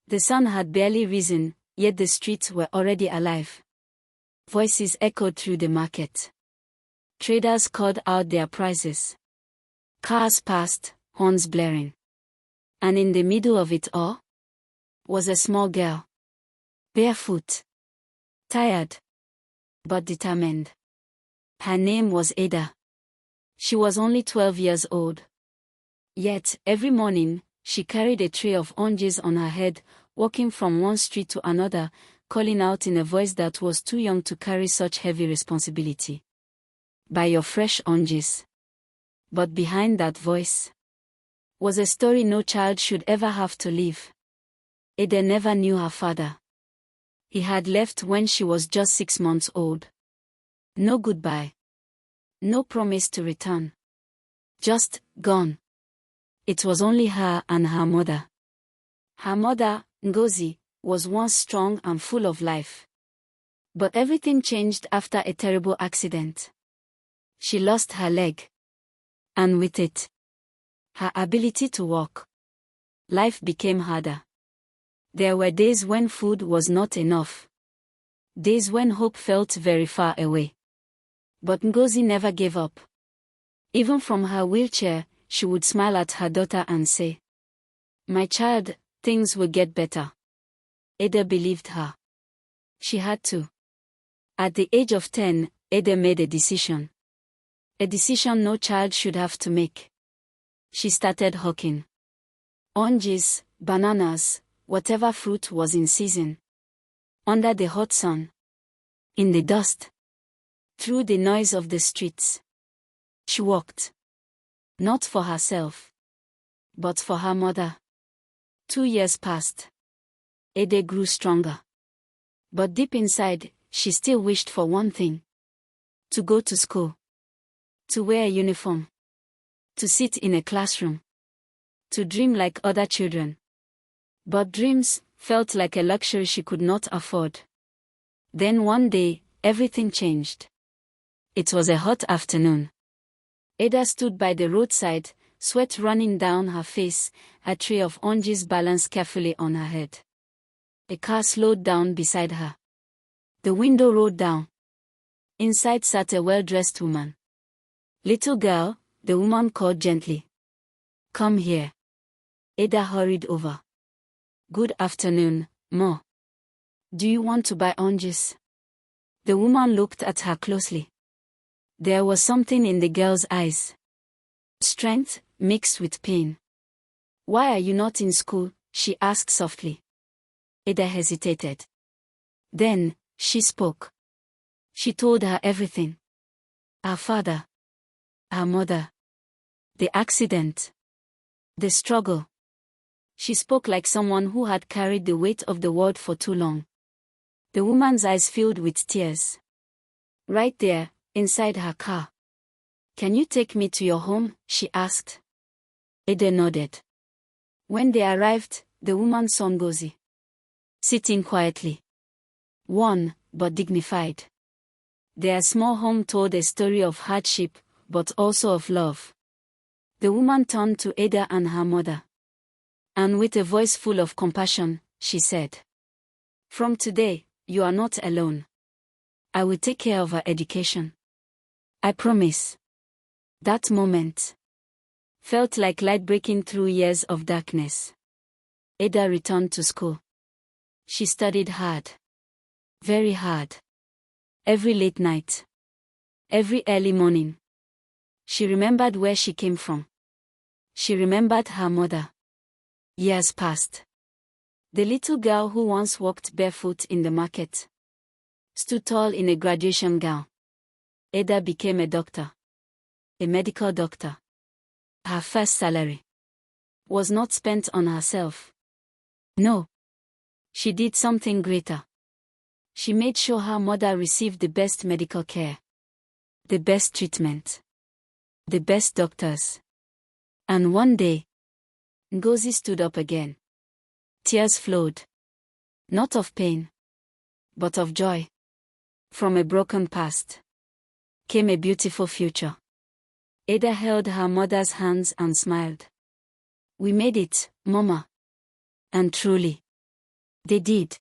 The sun had barely risen, yet the streets were already alive. Voices echoed through the market. Traders called out their prices. Cars passed, horns blaring. And in the middle of it all was a small girl. Barefoot. Tired. But determined. Her name was Ada. She was only 12 years old. Yet, every morning, she carried a tray of oranges on her head, walking from one street to another, calling out in a voice that was too young to carry such heavy responsibility. Buy your fresh oranges. But behind that voice was a story no child should ever have to live. Ada never knew her father. He had left when she was just 6 months old. No goodbye. No promise to return. Just gone. It was only her and her mother. Her mother, Ngozi, was once strong and full of life. But everything changed after a terrible accident. She lost her leg. And with it, her ability to walk. Life became harder. There were days when food was not enough. Days when hope felt very far away. But Ngozi never gave up. Even from her wheelchair, she would smile at her daughter and say, "My child, things will get better." Ada believed her. She had to. At the age of 10, Ada made a decision. A decision no child should have to make. She started hawking oranges, bananas, whatever fruit was in season. Under the hot sun. In the dust. Through the noise of the streets. She walked. Not for herself. But for her mother. 2 years passed. Ada grew stronger. But deep inside, she still wished for one thing. To go to school. To wear a uniform. To sit in a classroom. To dream like other children. But dreams felt like a luxury she could not afford. Then one day, everything changed. It was a hot afternoon. Ada stood by the roadside, sweat running down her face, a tray of oranges balanced carefully on her head. A car slowed down beside her. The window rolled down. Inside sat a well-dressed woman. "Little girl," the woman called gently. "Come here." Ada hurried over. "Good afternoon, Ma. Do you want to buy oranges?" The woman looked at her closely. There was something in the girl's eyes. Strength, mixed with pain. "Why are you not in school?" she asked softly. Ada hesitated. Then, she spoke. She told her everything. Her father. Her mother. The accident. The struggle. She spoke like someone who had carried the weight of the world for too long. The woman's eyes filled with tears. Right there, inside her car. "Can you take me to your home?" she asked. Ada nodded. When they arrived, the woman saw Ngozi. Sitting quietly. Worn, but dignified. Their small home told a story of hardship, but also of love. The woman turned to Ada and her mother. And with a voice full of compassion, she said, "From today, you are not alone. I will take care of her education. I promise." That moment felt like light breaking through years of darkness. Ada returned to school. She studied hard. Very hard. Every late night. Every early morning. She remembered where she came from. She remembered her mother. Years passed. The little girl who once walked barefoot in the market stood tall in a graduation gown. Ada became a doctor. A medical doctor. Her first salary was not spent on herself. No. She did something greater. She made sure her mother received the best medical care. The best treatment. The best doctors. And one day, Ngozi stood up again. Tears flowed. Not of pain, but of joy. From a broken past came a beautiful future. Ada held her mother's hands and smiled. "We made it, Mama." And truly, They did.